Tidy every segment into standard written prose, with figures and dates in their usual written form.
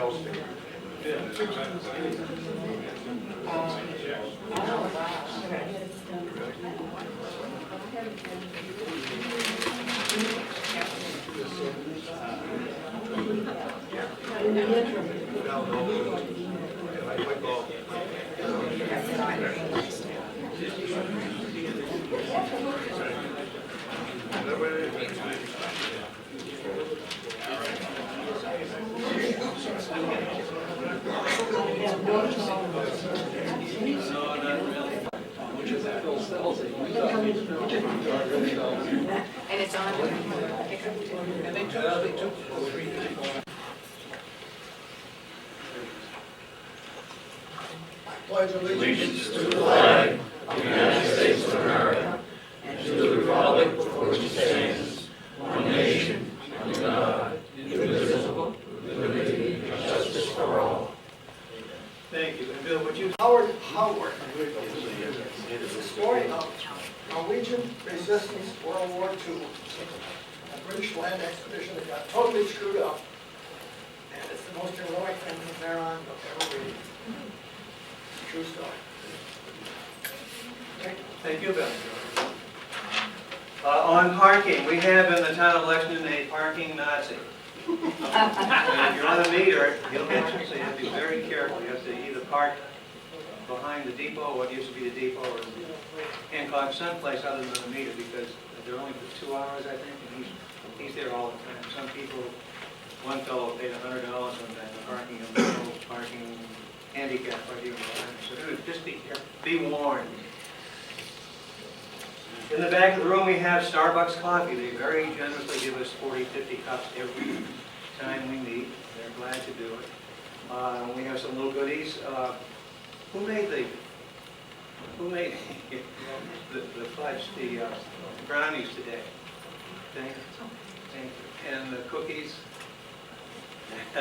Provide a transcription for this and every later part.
else to do. And it's on. And they took 3 things. Pledge Allegiance to the flag of the United States of America and to the republic for which it stands, one nation, under God, indivisible, with liberty and justice for all. Thank you. And Bill, would you? Howard is the story of Norwegian resistance, World War II, a British land expedition that got totally screwed up. And it's the most heroic thing from there on you'll ever read. True story. Thank you, Bill. On parking, we have in the town of Lexington a parking Nazi. And if you're on a meter, he'll get you, so you have to be very careful. You have to either park behind the depot, what used to be the depot, or Hancock someplace other than the meter, because they're only for 2 hours, I think, and he's there all the time. Some people, one fellow paid $100 on that parking, and parking handicap right here. So just be warned. In the back of the room, we have Starbucks coffee. They very generously give us 40, 50 cups every time we meet. They're glad to do it. We have some little goodies. Who made the fudge, the brownies today? Thank you. And the cookies. I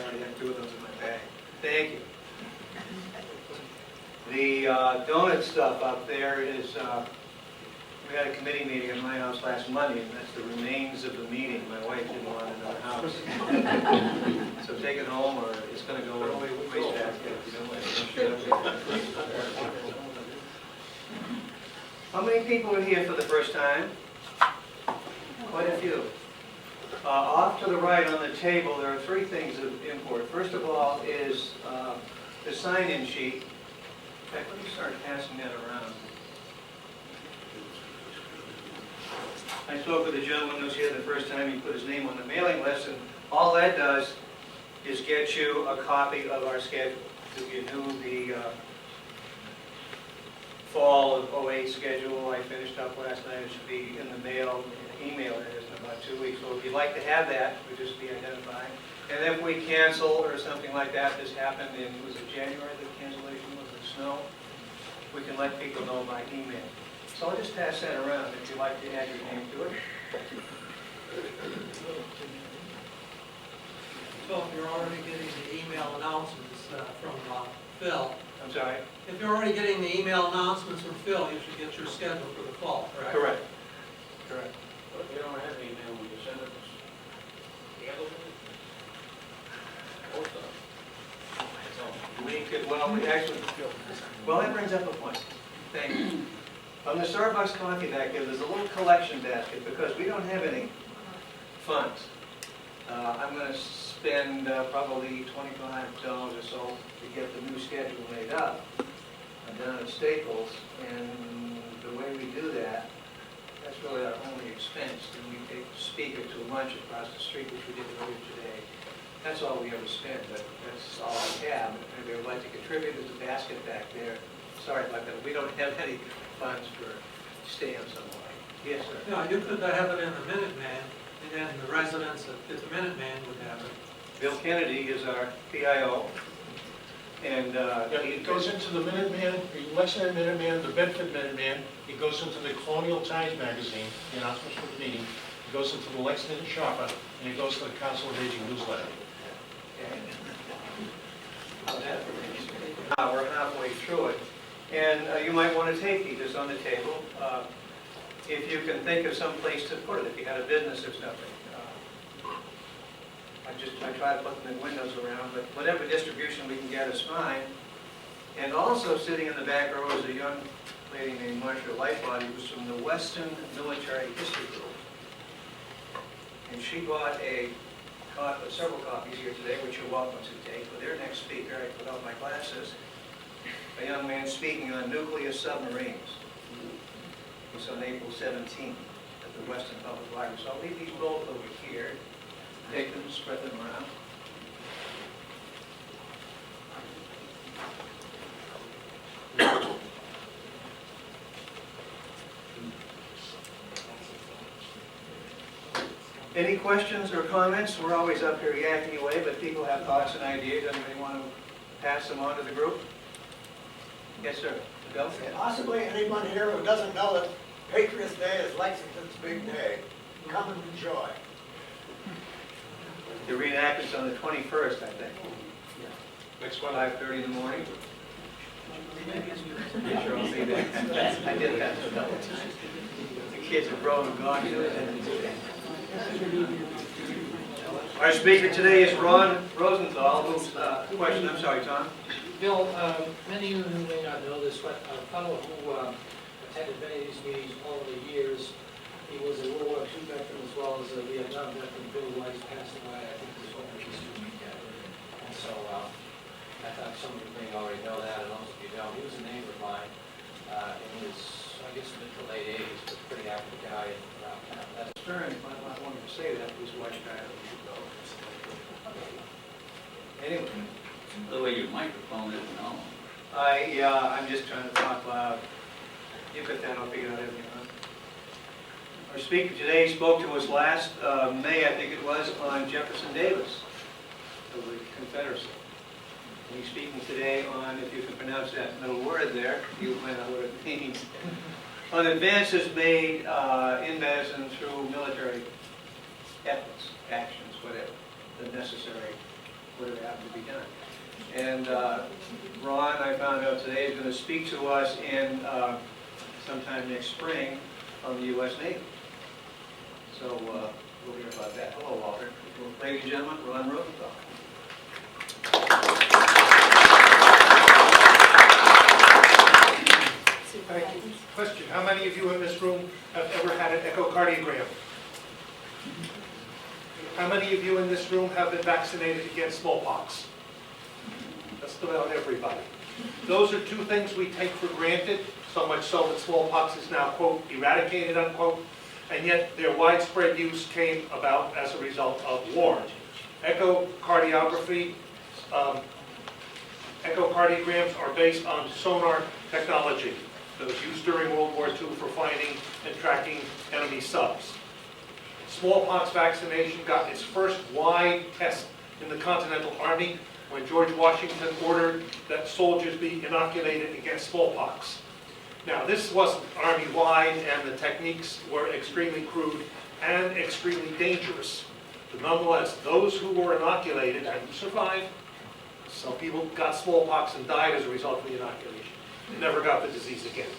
already have 2 of those in my bag. Thank you. The donut stuff up there is, we had a committee meeting at my house last Monday, and that's the remains of the meeting. My wife didn't want it in the house. So take it home, or it's going to go in the waste basket if you don't want it. How many people are here for the first time? Quite a few. Off to the right on the table, there are 3 things of import. First of all is the sign-in sheet. In fact, let me start passing that around. I spoke with a gentleman who was here the first time. He put his name on the mailing list, and all that does is get you a copy of our schedule. If you knew the fall of '08 schedule, I finished up last night. It should be in the mail, email it in about 2 weeks. So if you'd like to have that, it would just be identified. And if we cancel or something like that, this happened in, was it January, the cancellation was the snow? We can let people know by email. So I'll just pass that around if you'd like to add your name to it. So if you're already getting the email announcements from Phil. I'm sorry? If you're already getting the email announcements from Phil, you should get your schedule for the fall, correct? Correct. Correct. But if you don't have email, we can send it We could, well, we actually, well, that brings up a point. Thank you. On the Starbucks coffee back there, there's a little collection basket because we don't have any funds. I'm going to spend probably $25 or so to get the new schedule made up down at Staples, and the way we do that, that's really our only expense. And we take the speaker to lunch across the street, which we did earlier today. That's all we ever spend, but that's all I have. If anybody would like to contribute, there's a basket back there. Sorry about that. We don't have any funds for stamps on the way. Yes, sir. No, you could have it in the Minuteman, and then the residents at the Minuteman would have it. Bill Kennedy is our PIO, and It goes into the Minuteman, the Lexington Minuteman, the Bedford Minuteman. It goes into the Colonial Times magazine, the announcements for the meeting. It goes into the Lexington Shopper, and it goes to the Council of Aging newsletter. We're halfway through it, and you might want to take these. It's on the table. If you can think of some place to put it, if you had a business or something. I try to put the windows around, but whatever distribution we can get is fine. And also sitting in the back row is a young lady named Marcia Lightbody, who's from the Western Military History Group. And she bought several copies here today, which you're welcome to take. For their next speaker, I put out my glasses, a young man speaking on nuclear submarines. It's on April 17th at the Western Public Library. So I'll leave these both over here. Take them, spread them around. Any questions or comments? We're always up here yakking away, but people have thoughts and ideas. Anybody want to pass them on to the group? Yes, sir. Bill? Possibly anyone here who doesn't know that Patriots Day is Lexington's big day, come and enjoy. The reenactment's on the 21st, I think. Next one. 5:30 in the morning. Yeah, sure, I'll be there. I did that. The kids are grown and gone to it. Our speaker today is RonRosenthal. Who's question? I'm sorry, Tom. Bill, many of you may not know this, but a fellow who attended many of these meetings over the years, he was a World War II veteran as well as a Vietnam veteran. Bill Weiss passed away, I think, this over Easter weekend. And so I thought some of you may already know that, and most of you don't. He was a neighbor of mine in his, I guess, mid to late 80s, but pretty active guy. And that's Stern, if I wanted to say that, was white guy. Anyway. The way your microphone is now. I'm just trying to talk loud. You put that, I'll figure out everything. Our speaker today spoke to us last May, I think it was, on Jefferson Davis of the Confederacy. And he's speaking today on, if you can pronounce that middle word there, you find out what it means, on advances made in medicine through military efforts, actions, whatever, the necessary, whatever happened to be done. And Ron, I found out today, is going to speak to us in sometime next spring on the U.S. Navy. So we'll hear about that. Hello, Walter. Ladies and gentlemen, RonRosenthal. Thank you. Question, how many of you in this room have ever had an echocardiogram? How many of you in this room have been vaccinated against smallpox? Just about everybody. Those are two things we take for granted, so much so that smallpox is now, quote, eradicated, unquote, and yet their widespread use came about as a result of war. Echocardiography, echocardiograms are based on sonar technology that was used during World War II for finding and tracking enemy subs. Smallpox vaccination got its first wide test in the Continental Army when George Washington ordered that soldiers be inoculated against smallpox. Now, this wasn't army-wide, and the techniques were extremely crude and extremely dangerous. But nonetheless, those who were inoculated and survived, some people got smallpox and died as a result of the inoculation. They never got the disease again.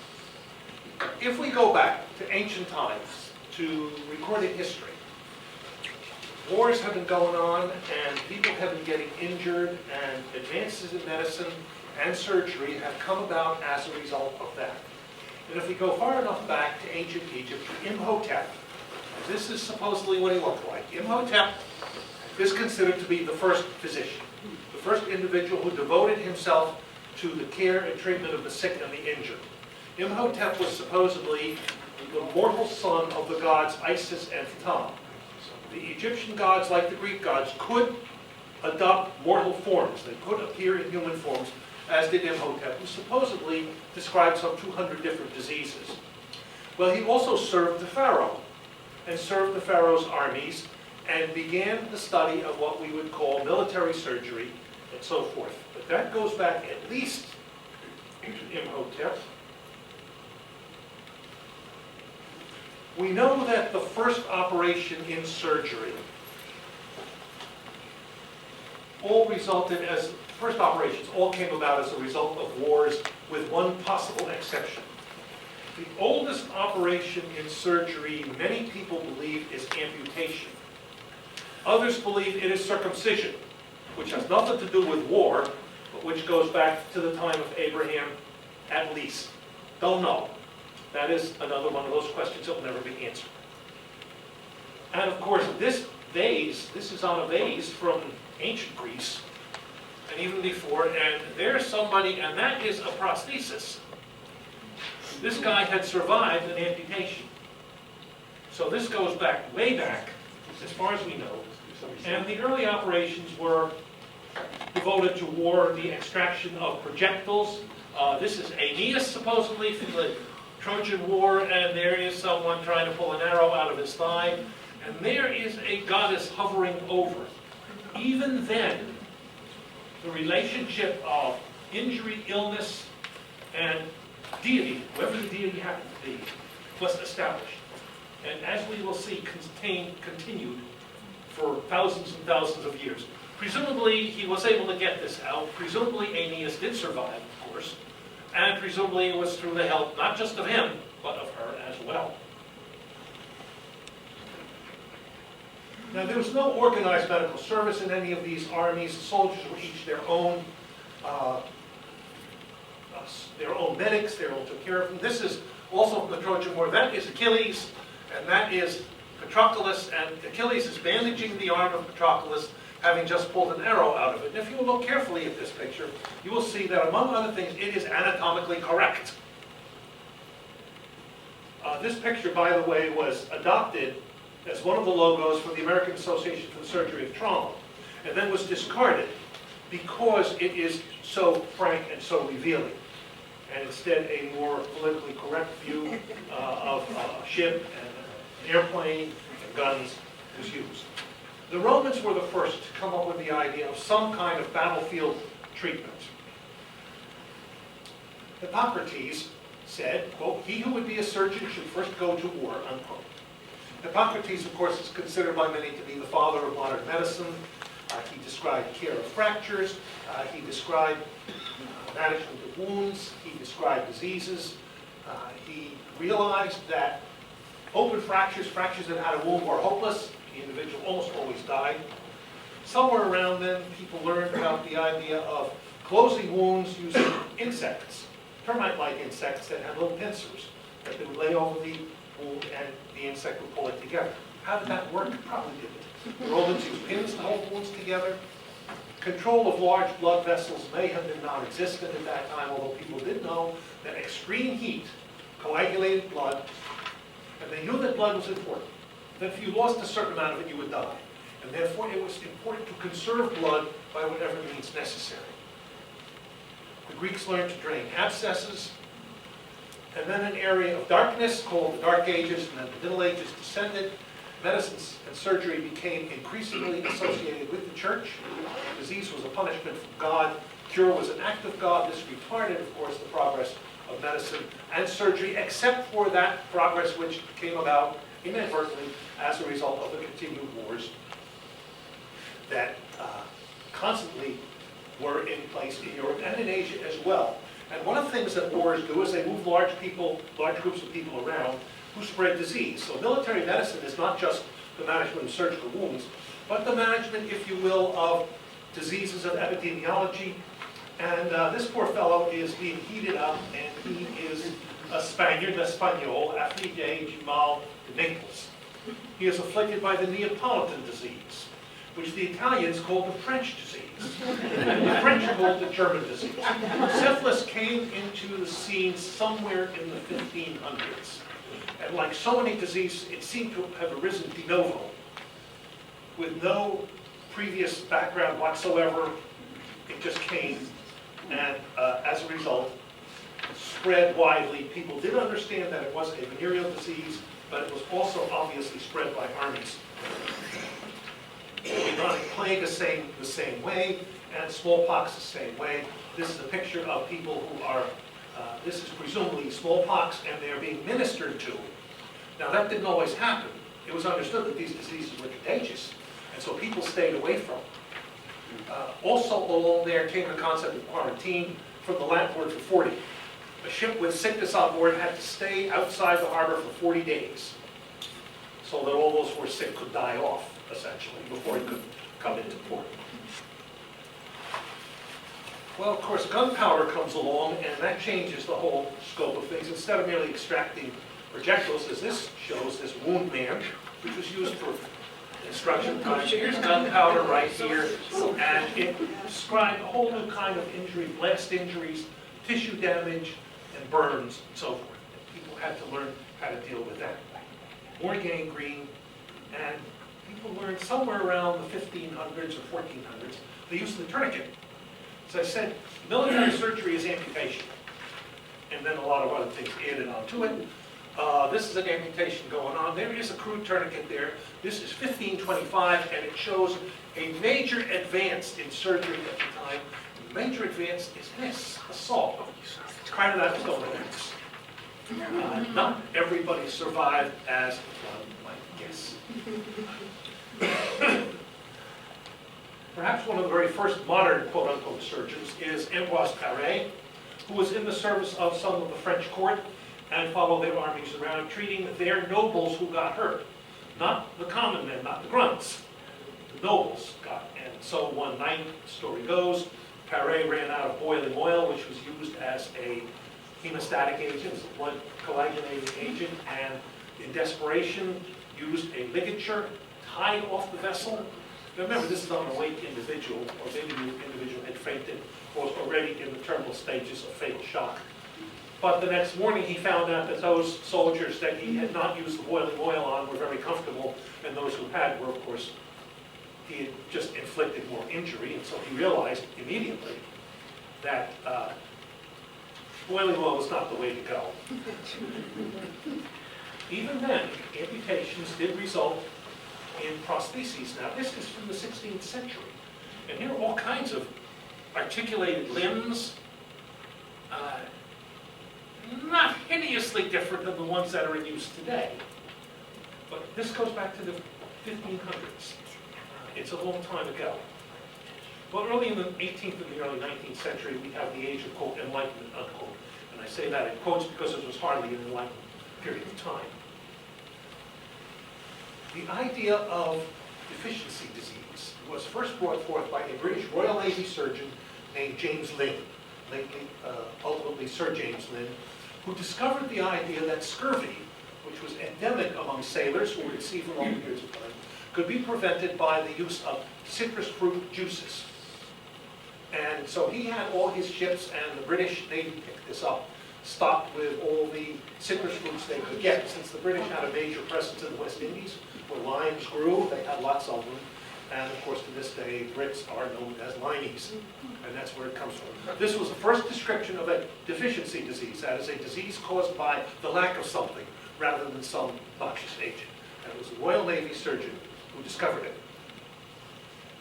If we go back to ancient times, to recorded history, wars have been going on, and people have been getting injured, and advances in medicine and surgery have come about as a result of that. And if we go far enough back to ancient Egypt, Imhotep, this is supposedly what he looked like. Imhotep is considered to be the first physician, the first individual who devoted himself to the care and treatment of the sick and the injured. Imhotep was supposedly the mortal son of the gods Isis and Ptah. The Egyptian gods, like the Greek gods, could adopt mortal forms. They could appear in human forms, as did Imhotep, who supposedly described some 200 different diseases. Well, he also served the pharaoh, and served the pharaoh's armies, and began the study of what we would call military surgery, and so forth. But that goes back at least to Imhotep. We know that the first operation in surgery first operations all came about as a result of wars, with one possible exception. The oldest operation in surgery, many people believe, is amputation. Others believe it is circumcision, which has nothing to do with war, but which goes back to the time of Abraham at least. Don't know. That is another one of those questions that will never be answered. And of course, this vase, this is on a vase from ancient Greece, and even before, and there's somebody, and that is a prosthesis. This guy had survived an amputation. So this goes back, way back, as far as we know. And the early operations were devoted to war, the extraction of projectiles. This is Aeneas, supposedly, from the Trojan War, and there is someone trying to pull an arrow out of his thigh. And there is a goddess hovering over. Even then, the relationship of injury, illness, and deity, whoever the deity happened to be, was established. And as we will see, continued for thousands and thousands of years. Presumably, he was able to get this out. Presumably, Aeneas did survive, of course. And presumably, it was through the help, not just of him, but of her as well. Now, there was no organized medical service in any of these armies. The soldiers were each their own medics, their own took care of them. This is also from the Trojan War. That is Achilles, and that is Patroclus, and Achilles is bandaging the arm of Patroclus, having just pulled an arrow out of it. And if you look carefully at this picture, you will see that, among other things, it is anatomically correct. This picture, by the way, was adopted as one of the logos for the American Association for the Surgery of Trauma, and then was discarded because it is so frank and so revealing. And instead, a more politically correct view of a ship and an airplane and guns was used. The Romans were the first to come up with the idea of some kind of battlefield treatment. Hippocrates said, quote, "He who would be a surgeon should first go to war," unquote. Hippocrates, of course, is considered by many to be the father of modern medicine. He described care of fractures. He described management of wounds. He described diseases. He realized that open fractures, fractures that had a wound, were hopeless. The individual almost always died. Somewhere around then, people learned about the idea of closing wounds using insects, termite-like insects that had little pincers that they would lay over the wound and the insect would pull it together. How did that work? It probably didn't. The Romans used pins to hold wounds together. Control of large blood vessels may have been non-existent at that time, although people did know that extreme heat coagulated blood, and they knew that blood was important. That if you lost a certain amount of it, you would die. And therefore, it was important to conserve blood by whatever means necessary. The Greeks learned to drain abscesses, and then an area of darkness called the Dark Ages, and then the Middle Ages descended. Medicine and surgery became increasingly associated with the church. Disease was a punishment from God. Cure was an act of God. This retarded, of course, the progress of medicine and surgery, except for that progress which came about inadvertently as a result of the continued wars that constantly were in place in Europe and in Asia as well. And one of the things that wars do is they move large groups of people around who spread disease. So military medicine is not just the management of surgical wounds, but the management, if you will, of diseases of epidemiology. And this poor fellow is being heated up, and he is a Spaniard, Espanol, Afrique Gimal de Naples. He is afflicted by the Neapolitan disease, which the Italians called the French disease, and the French called the German disease. Syphilis came into the scene somewhere in the 1500s. And like so many diseases, it seemed to have arisen de novo, with no previous background whatsoever. It just came, and as a result, spread widely. People did understand that it was a venereal disease, but it was also obviously spread by armies. Bubonic plague the same way, and smallpox the same way. This is a picture of people who are, this is presumably smallpox, and they are being ministered to. Now that didn't always happen. It was understood that these diseases were contagious, and so people stayed away from them. Also along there came the concept of quarantine from the Latin word for 40. A ship with sickness on board had to stay outside the harbor for 40 days so that all those who were sick could die off. essentially, before he could come into port. Well, of course, gunpowder comes along, and that changes the whole scope of things. Instead of merely extracting projectiles, as this shows, this wound man, which was used for instruction time. Here's gunpowder right here, and it described a whole new kind of injury, blast injuries, tissue damage, and burns, and so forth. People had to learn how to deal with that. More gangrene, and people learned somewhere around the 1500s or 1400s the use of the tourniquet. As I said, military surgery is amputation, and then a lot of other things added onto it. This is an amputation going on. There is a crude tourniquet there. This is 1525, and it shows a major advance in surgery at the time. The major advance is this, assault. Prior to that was going to not everybody survived as one might guess. Perhaps one of the very first modern quote-unquote surgeons is Ambroise Paré, who was in the service of some of the French court and followed their armies around, treating their nobles who got hurt. Not the common men, not the grunts. The nobles got. And so one night, the story goes, Paré ran out of boiling oil, which was used as a hemostatic agent, as a blood coagulating agent, and in desperation, used a ligature, tied off the vessel. Now remember, this is on a weak individual, or maybe the individual had fainted, or was already in the terminal stages of fatal shock. But the next morning, he found out that those soldiers that he had not used the boiling oil on were very comfortable, and those who had were, of course, he had just inflicted more injury, and so he realized immediately that boiling oil was not the way to go. Even then, amputations did result in prostheses. Now, this is from the 16th century, and here are all kinds of articulated limbs, not hideously different than the ones that are in use today. But this goes back to the 1500s. It's a long time ago. Well, early in the 18th and the early 19th century, we have the age of, quote, enlightenment, unquote. And I say that in quotes because it was hardly an enlightened period of time. The idea of deficiency disease was first brought forth by a British Royal Navy surgeon named James Lynn, ultimately Sir James Lynn, who discovered the idea that scurvy, which was endemic among sailors who were at sea for long periods of time, could be prevented by the use of citrus fruit juices. And so he had all his ships, and the British Navy picked this up, stocked with all the citrus fruits they could get. Since the British had a major presence in the West Indies, where limes grew, they had lots of them. And of course, to this day, Brits are known as limeys, and that's where it comes from. This was the first description of a deficiency disease, that is a disease caused by the lack of something, rather than some noxious agent. And it was the Royal Navy surgeon who discovered it.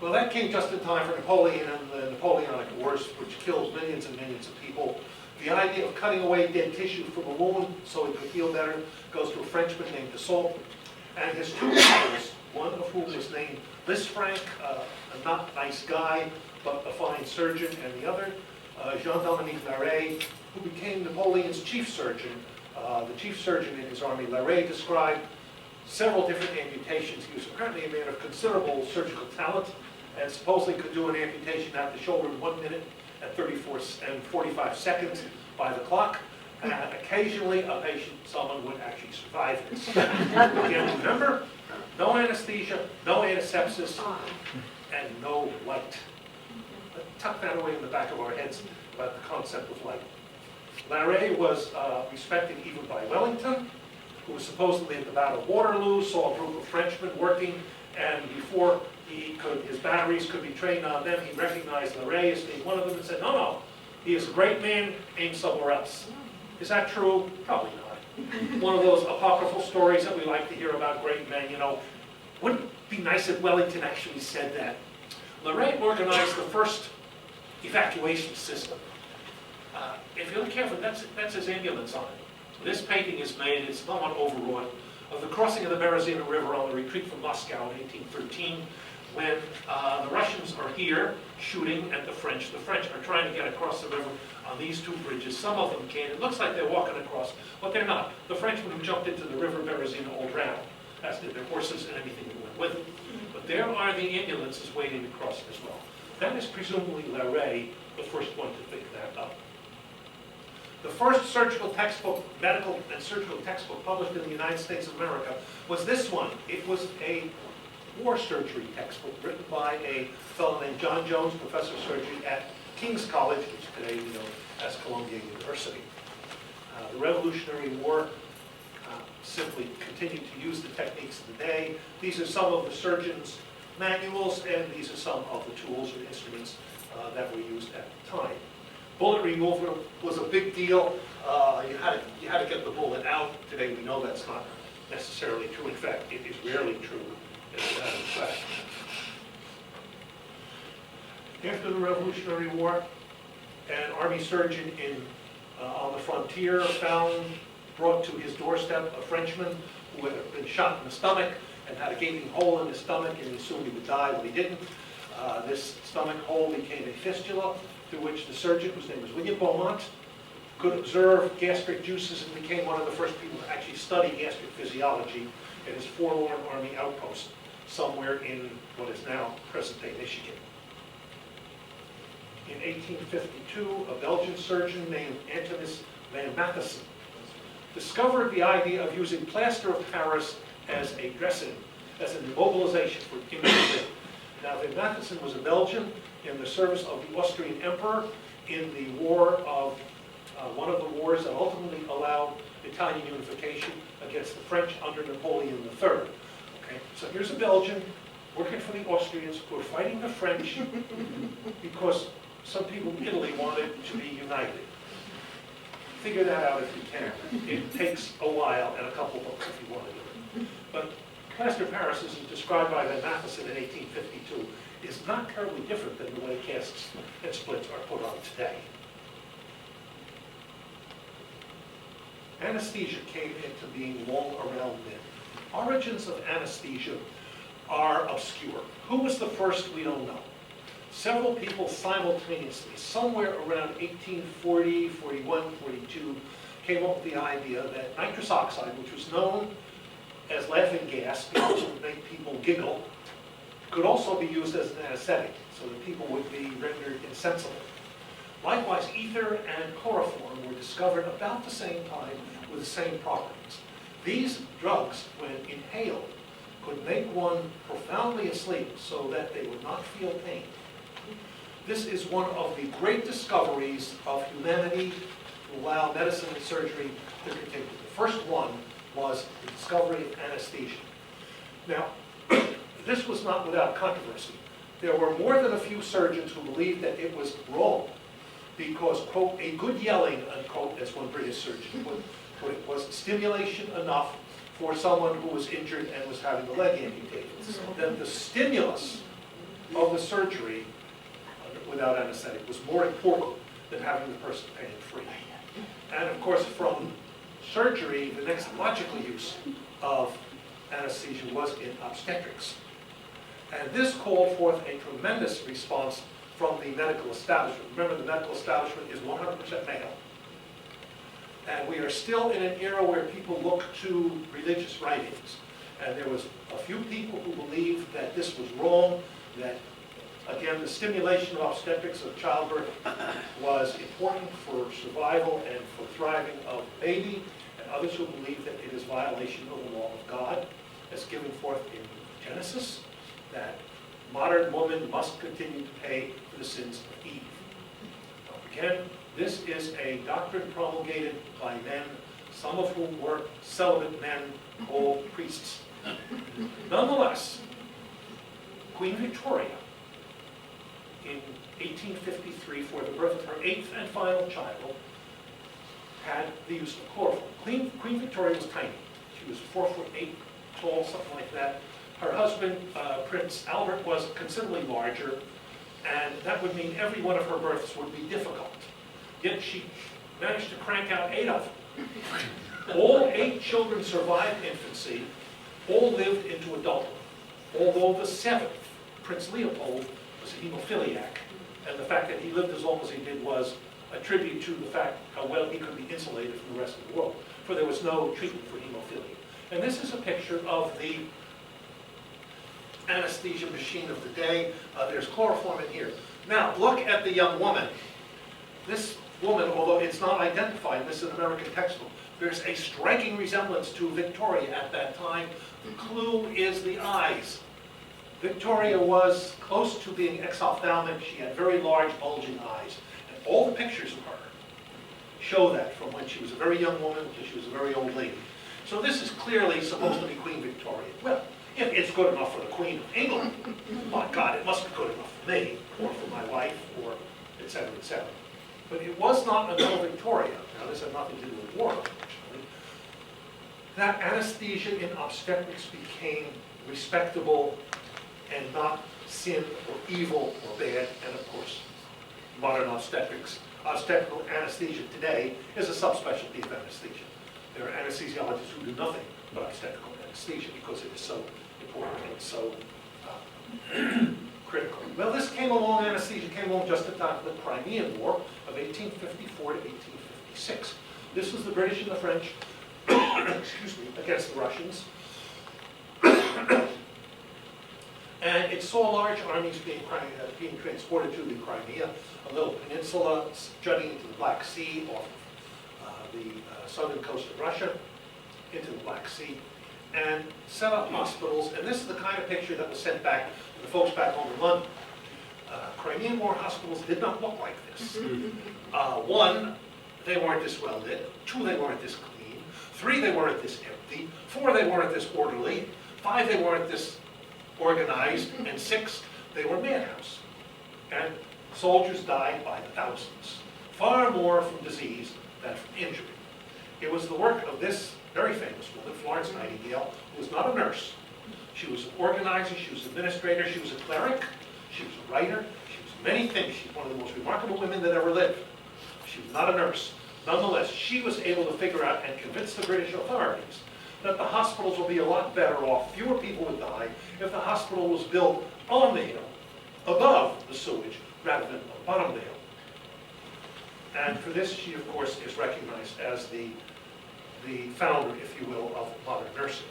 Well, that came just in time for Napoleon and the Napoleonic Wars, which killed millions and millions of people. The idea of cutting away dead tissue from a wound so it could heal better goes to a Frenchman named Dassault, and his two brothers, one of whom was named Lisfranc, a not nice guy, but a fine surgeon, and the other, Jean-Dominique Larrey, who became Napoleon's chief surgeon. The chief surgeon in his army, Larrey, described several different amputations. He was apparently a man of considerable surgical talent, and supposedly could do an amputation at the shoulder in 1 minute and 45 seconds by the clock. And occasionally, a patient, someone would actually survive this. Again, remember, no anesthesia, no antisepsis, and no light. But tuck that away in the back of our heads about the concept of light. Larrey was respected even by Wellington, who was supposedly at the Battle of Waterloo, saw a group of Frenchmen working, and before his batteries could be trained on them, he recognized Larrey as being one of them and said, no, he is a great man, aim somewhere else. Is that true? Probably not. One of those apocryphal stories that we like to hear about great men, you know. Wouldn't it be nice if Wellington actually said that? Larrey organized the first evacuation system. If you look carefully, that's his ambulance on it. This painting is made, it's somewhat overwrought, of the crossing of the Berezina River on the retreat from Moscow in 1813, when the Russians are here shooting at the French. The French are trying to get across the river on these two bridges. Some of them can. It looks like they're walking across, but they're not. The Frenchmen who jumped into the river Berezina all drowned, as did their horses and anything that went with them. But there are the ambulances waiting to cross as well. That is presumably Larrey, the first one to think that up. The first surgical textbook, medical and surgical textbook published in the United States of America was this one. It was a war surgery textbook written by a fellow named John Jones, professor of surgery at King's College, which today we know as Columbia University. The Revolutionary War simply continued to use the techniques of the day. These are some of the surgeons' manuals, and these are some of the tools or instruments that were used at the time. Bullet removal was a big deal. You had to get the bullet out. Today we know that's not necessarily true. In fact, it is rarely true as a matter of fact. After the Revolutionary War, an army surgeon on the frontier brought to his doorstep a Frenchman who had been shot in the stomach and had a gaping hole in his stomach, and he assumed he would die, but he didn't. This stomach hole became a fistula, through which the surgeon, whose name was William Beaumont, could observe gastric juices and became one of the first people to actually study gastric physiology at his forlorn army outpost somewhere in what is now present-day Michigan. In 1852, a Belgian surgeon named Antonis van Matthesen discovered the idea of using plaster of Paris as a dressing, as an immobilization for immunity. Now, van Matthesen was a Belgian in the service of the Austrian Emperor in the war of, one of the wars that ultimately allowed Italian unification against the French under Napoleon III. Okay, so here's a Belgian working for the Austrians who are fighting the French because some people in Italy wanted to be united. Figure that out if you can. It takes a while and a couple books if you want to do it. But plaster of Paris, as is described by van Matthesen in 1852, is not terribly different than the way casts and splits are put on today. Anesthesia came into being long around then. Origins of anesthesia are obscure. Who was the first, we don't know. Several people simultaneously, somewhere around 1840, 41, 42, came up with the idea that nitrous oxide, which was known as laughing gas because it would make people giggle, could also be used as an anesthetic, so that people would be rendered insensible. Likewise, ether and chloroform were discovered about the same time with the same properties. These drugs, when inhaled, could make one profoundly asleep so that they would not feel pain. This is one of the great discoveries of humanity to allow medicine and surgery to continue. The first one was the discovery of anesthesia. Now, this was not without controversy. There were more than a few surgeons who believed that it was wrong because, quote, a good yelling, unquote, as one British surgeon put it, was stimulation enough for someone who was injured and was having the leg amputated. Then the stimulus of the surgery without anesthetic was more important than having the person pain-free. And of course, from surgery, the next logical use of anesthesia was in obstetrics. And this called forth a tremendous response from the medical establishment. Remember, the medical establishment is 100% male. And we are still in an era where people look to religious writings. And there was a few people who believed that this was wrong, that, again, the stimulation of obstetrics of childbirth was important for survival and for thriving of the baby, and others who believe that it is violation of the law of God, as given forth in Genesis, that modern woman must continue to pay for the sins of Eve. Again, this is a doctrine promulgated by men, some of whom were celibate men called priests. Nonetheless, Queen Victoria, in 1853, for the birth of her 8th and final child, had the use of chloroform. Queen Victoria was tiny. She was 4'8" tall, something like that. Her husband, Prince Albert, was considerably larger, and that would mean every one of her births would be difficult. Yet she managed to crank out 8 of them. All 8 children survived infancy, all lived into adulthood, although the 7th, Prince Leopold, was a hemophiliac, and the fact that he lived as long as he did was a tribute to the fact how well he could be insulated from the rest of the world, for there was no treatment for hemophilia. And this is a picture of the anesthesia machine of the day. There's chloroform in here. Now, look at the young woman. This woman, although it's not identified, this is an American textbook, there's a striking resemblance to Victoria at that time. The clue is the eyes. Victoria was close to being exophthalmic. She had very large, bulging eyes. And all the pictures of her show that from when she was a very young woman to she was a very old lady. So this is clearly supposed to be Queen Victoria. Well, if it's good enough for the Queen of England, my God, it must be good enough for me, or for my wife, or et cetera, et cetera. But it was not until Victoria, now this had nothing to do with war, unfortunately, that anesthesia in obstetrics became respectable and not sin or evil or bad. And of course, modern obstetrics, obstetrical anesthesia today is a subspecialty of anesthesia. There are anesthesiologists who do nothing but obstetrical anesthesia because it is so important and so critical. Well, this came along, anesthesia came along just at the time of the Crimean War of 1854 to 1856. This was the British and the French, excuse me, against the Russians. And it saw large armies being transported to the Crimea, a little peninsula jutting into the Black Sea off the southern coast of Russia, into the Black Sea, and set up hospitals. And this is the kind of picture that was sent back to the folks back home in London. Crimean War hospitals did not look like this. One, they weren't this well lit. Two, they weren't this clean. Three, they weren't this empty. Four, they weren't this orderly. Five, they weren't this organized. And six, they were madhouse. And soldiers died by the thousands, far more from disease than from injury. It was the work of this very famous woman, Florence Nightingale, who was not a nurse. She was an organizer, she was an administrator, she was a cleric, she was a writer, she was many things. She's one of the most remarkable women that ever lived. She was not a nurse. Nonetheless, she was able to figure out and convince the British authorities that the hospitals would be a lot better off, fewer people would die, if the hospital was built on the hill, above the sewage, rather than on the bottom of the hill. And for this, she, of course, is recognized as the founder, if you will, of modern nursing.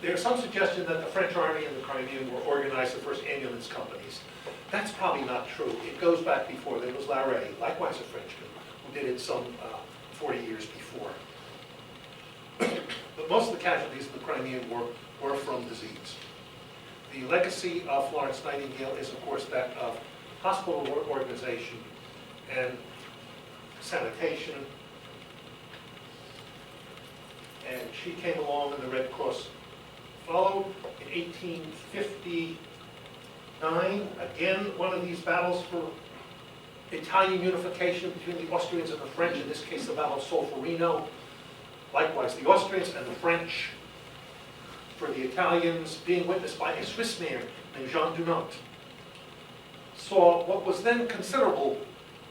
There's some suggestion that the French army and the Crimean War organized the first ambulance companies. That's probably not true. It goes back before. There was Larrey, likewise a Frenchman, who did it some 40 years before. But most of the casualties of the Crimean War were from disease. The legacy of Florence Nightingale is, of course, that of hospital organization and sanitation. And she came along and the Red Cross followed. In 1859, again, one of these battles for Italian unification between the Austrians and the French, in this case the Battle of Solferino. Likewise, the Austrians and the French for the Italians, being witnessed by a Swiss man named Jean Dunant, saw what was then considerable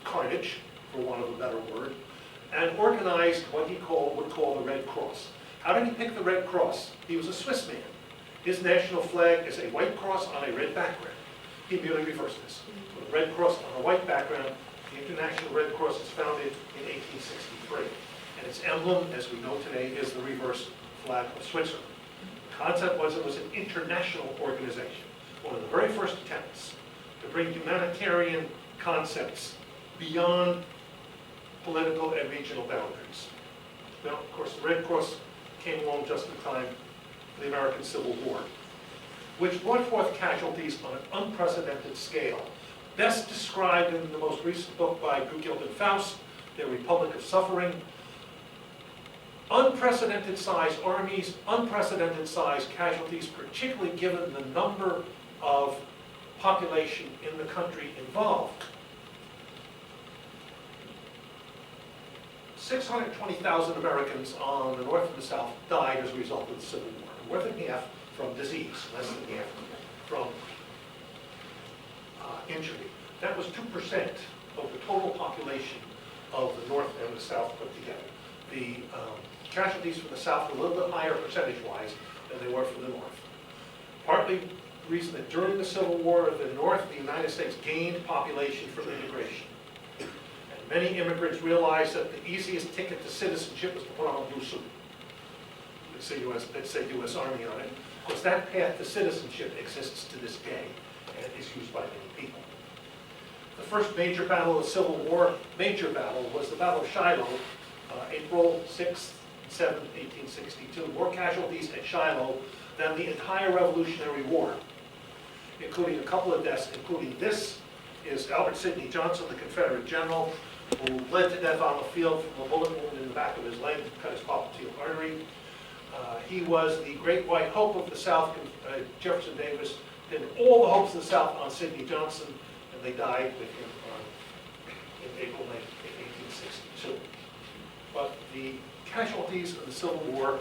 carnage, for want of a better word, and organized what he would call the Red Cross. How did he pick the Red Cross? He was a Swiss man. His national flag is a white cross on a red background. He merely reversed this. With a red cross on a white background, the International Red Cross was founded in 1863. And its emblem, as we know today, is the reverse flag of Switzerland. The concept was it was an international organization. One of the very first attempts to bring humanitarian concepts beyond political and regional boundaries. Now, of course, the Red Cross came along just in time for the American Civil War, which brought forth casualties on an unprecedented scale, best described in the most recent book by Guggield and Faust, The Republic of Suffering. Unprecedented size armies, unprecedented size casualties, particularly given the number of population in the country involved. 620,000 Americans on the north and the south died as a result of the Civil War. More than half from disease, less than half from injury. That was 2% of the total population of the north and the south put together. The casualties from the south were a little bit higher percentage-wise than they were from the north. Partly the reason that during the Civil War, the north of the United States gained population from immigration. Many immigrants realized that the easiest ticket to citizenship was to put on a blue suit. Let's say U.S. Army on it. Because that path to citizenship exists to this day, and is used by many people. The first major battle of the Civil War, major battle, was the Battle of Shiloh, April 6th, 7th, 1862. More casualties at Shiloh than the entire Revolutionary War, including a couple of deaths, including this is Albert Sidney Johnson, the Confederate general, who bled to death on the field from a bullet wound in the back of his leg, cut his popliteal artery. He was the great white hope of the South. Jefferson Davis pinned all the hopes of the South on Sidney Johnson, and they died with him in April 1862. But the casualties of the Civil War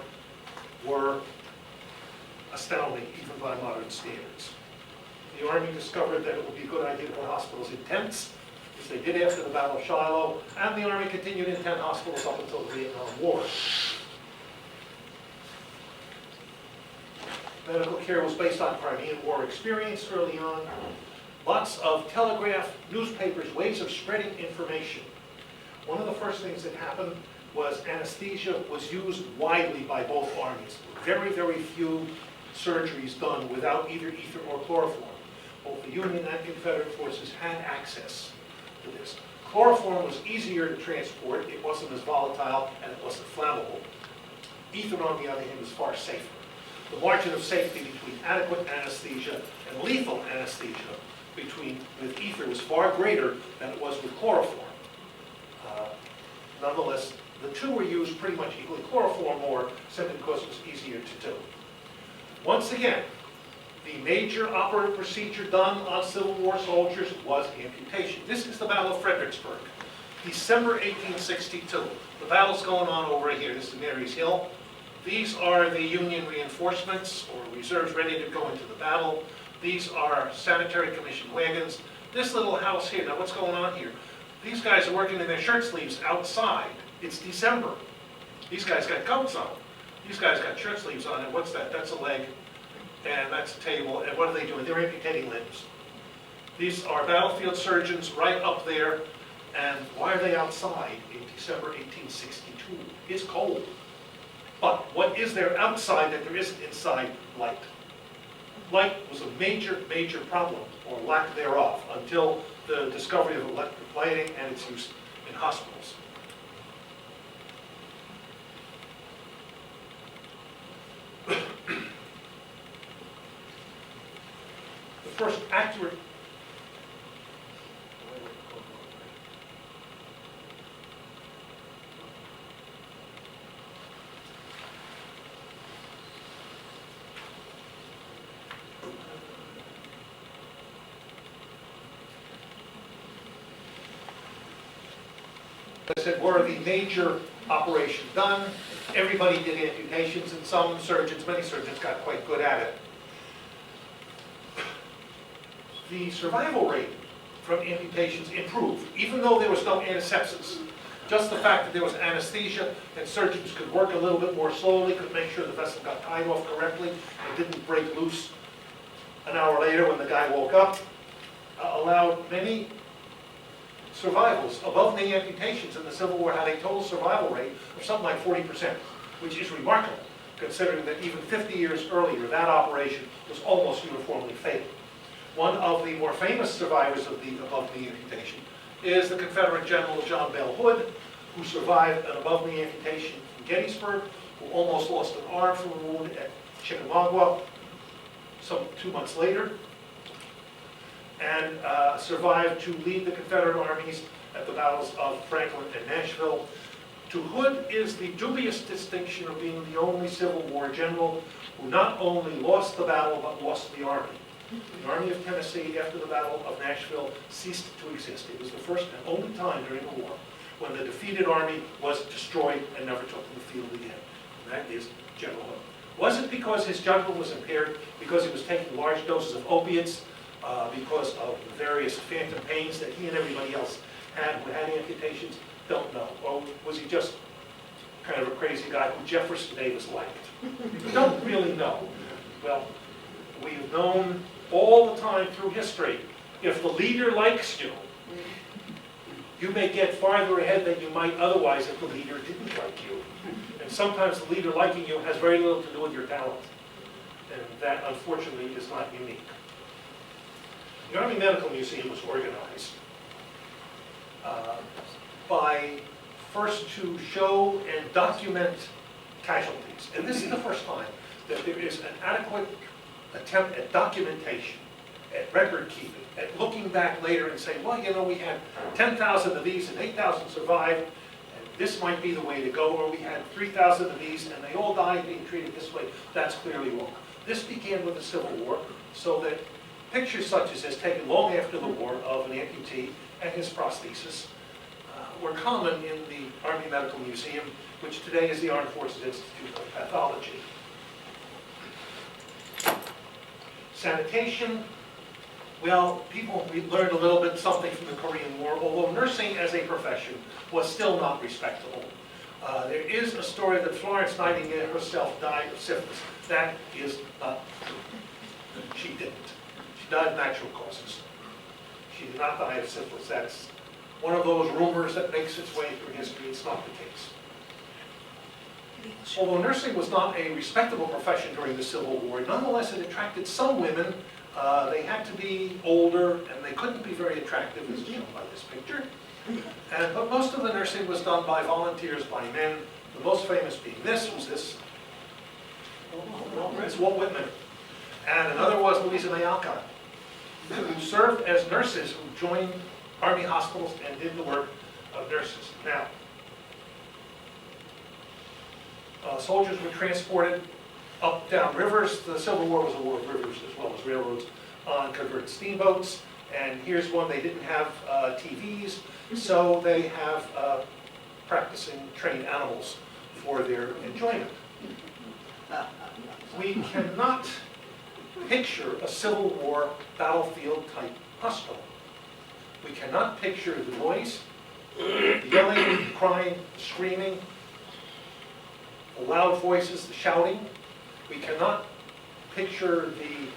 were astounding, even by modern standards. The Army discovered that it would be a good idea to put hospitals in tents, which they did after the Battle of Shiloh, and the Army continued in tent hospitals up until the Vietnam War. Medical care was based on Crimean War experience early on. Lots of telegraph, newspapers, ways of spreading information. One of the first things that happened was anesthesia was used widely by both armies. Very, very few surgeries done without either ether or chloroform. Both the Union and Confederate forces had access to this. Chloroform was easier to transport, it wasn't as volatile, and it wasn't flammable. Ether, on the other hand, was far safer. The margin of safety between adequate anesthesia and lethal anesthesia with ether was far greater than it was with chloroform. Nonetheless, the two were used pretty much equally. Chloroform more, simply because it was easier to do. Once again, the major operative procedure done on Civil War soldiers was amputation. This is the Battle of Fredericksburg, December 1862. The battle's going on over here. This is Mary's Hill. These are the Union reinforcements or reserves ready to go into the battle. These are sanitary commission wagons. This little house here, now what's going on here? These guys are working in their shirt sleeves outside. It's December. These guys got coats on. These guys got shirt sleeves on, and what's that? That's a leg, and that's a table, and what are they doing? They're amputating limbs. These are battlefield surgeons right up there, and why are they outside in December 1862? It's cold. But what is there outside that there isn't inside? Light. Light was a major, major problem, or lack thereof, until the discovery of electric lighting and its use in hospitals. The first accurate I said, were the major operation done. Everybody did amputations, and some surgeons, many surgeons, got quite good at it. The survival rate from amputations improved, even though there was no antisepsis. Just the fact that there was anesthesia and surgeons could work a little bit more slowly, could make sure the vessel got tied off correctly and didn't break loose an hour later when the guy woke up, allowed many survivals. Above-knee amputations in the Civil War had a total survival rate of something like 40%, which is remarkable, considering that even 50 years earlier, that operation was almost uniformly fatal. One of the more famous survivors of the above-knee amputation is the Confederate General John Bell Hood, who survived an above-knee amputation from Gettysburg, who almost lost an arm from a wound at Chickamauga some 2 months later, and survived to lead the Confederate armies at the battles of Franklin and Nashville. To Hood is the dubious distinction of being the only Civil War general who not only lost the battle, but lost the army. The Army of Tennessee, after the Battle of Nashville, ceased to exist. It was the first and only time during the war when the defeated army was destroyed and never took to the field again. And that is General Hood. Was it because his judgment was impaired, because he was taking large doses of opiates, because of the various phantom pains that he and everybody else had who had amputations? Don't know. Or was he just kind of a crazy guy who Jefferson Davis liked? Don't really know. Well, we've known all the time through history, if the leader likes you, you may get farther ahead than you might otherwise if the leader didn't like you. And sometimes the leader liking you has very little to do with your talent. and that unfortunately is not unique. The Army Medical Museum was organized by first to show and document casualties. And this is the first time that there is an adequate attempt at documentation, at record keeping, at looking back later and saying, well, you know, we had 10,000 of these and 8,000 survived, and this might be the way to go, or we had 3,000 of these and they all died being treated this way. That's clearly wrong. This began with the Civil War, so that pictures such as this, taken long after the war, of an amputee and his prosthesis, were common in the Army Medical Museum, which today is the Armed Forces Institute of Pathology. Sanitation, well, we learned a little bit something from the Korean War, although nursing as a profession was still not respectable. There is a story that Florence Nightingale herself died of syphilis. That is not true. She didn't. She died of natural causes. She did not die of syphilis. That's one of those rumors that makes its way through history. It's not the case. Although nursing was not a respectable profession during the Civil War, nonetheless it attracted some women. They had to be older and they couldn't be very attractive, as shown by this picture. But most of the nursing was done by volunteers, by men. The most famous being this, it's Walt Whitman. And another was Louisa May Alcott, who served as nurses, who joined Army hospitals and did the work of nurses. Now, soldiers were transported up, down rivers. The Civil War was a war of rivers as well as railroads, on converted steamboats. And here's one, they didn't have TVs, so they have practicing trained animals for their enjoyment. We cannot picture a Civil War battlefield type hospital. We cannot picture the noise, the yelling, the crying, the screaming, the loud voices, the shouting. We cannot picture the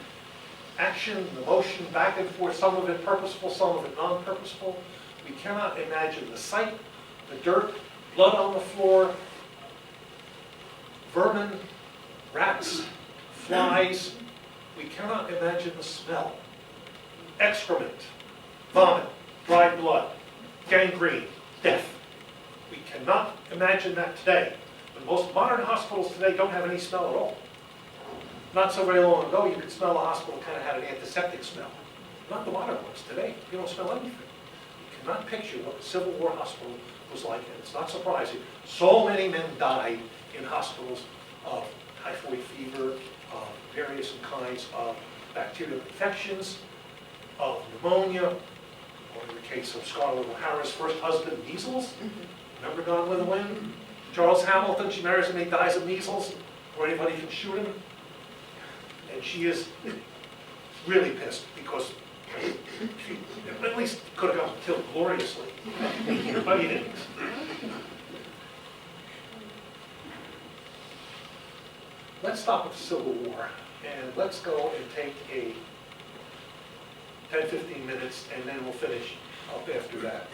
action, the motion back and forth, some of it purposeful, some of it non-purposeful. We cannot imagine the sight, the dirt, blood on the floor, vermin, rats, flies. We cannot imagine the smell. Excrement, vomit, dried blood, gangrene, death. We cannot imagine that today. But most modern hospitals today don't have any smell at all. Not so very long ago, you could smell a hospital kind of had an antiseptic smell. Not the modern ones. Today, you don't smell anything. You cannot picture what the Civil War hospital was like, and it's not surprising. So many men died in hospitals of typhoid fever, of various kinds of bacterial infections, of pneumonia, or in the case of Scarlett O'Hara's first husband, measles. Remember Gone with the Wind? Charles Hamilton, she marries him, he dies of measles, or anybody can shoot him. And she is really pissed because she at least could have gotten killed gloriously, but he didn't. Let's stop at the Civil War, and let's go and take a 10-15 minutes, and then we'll finish up after that.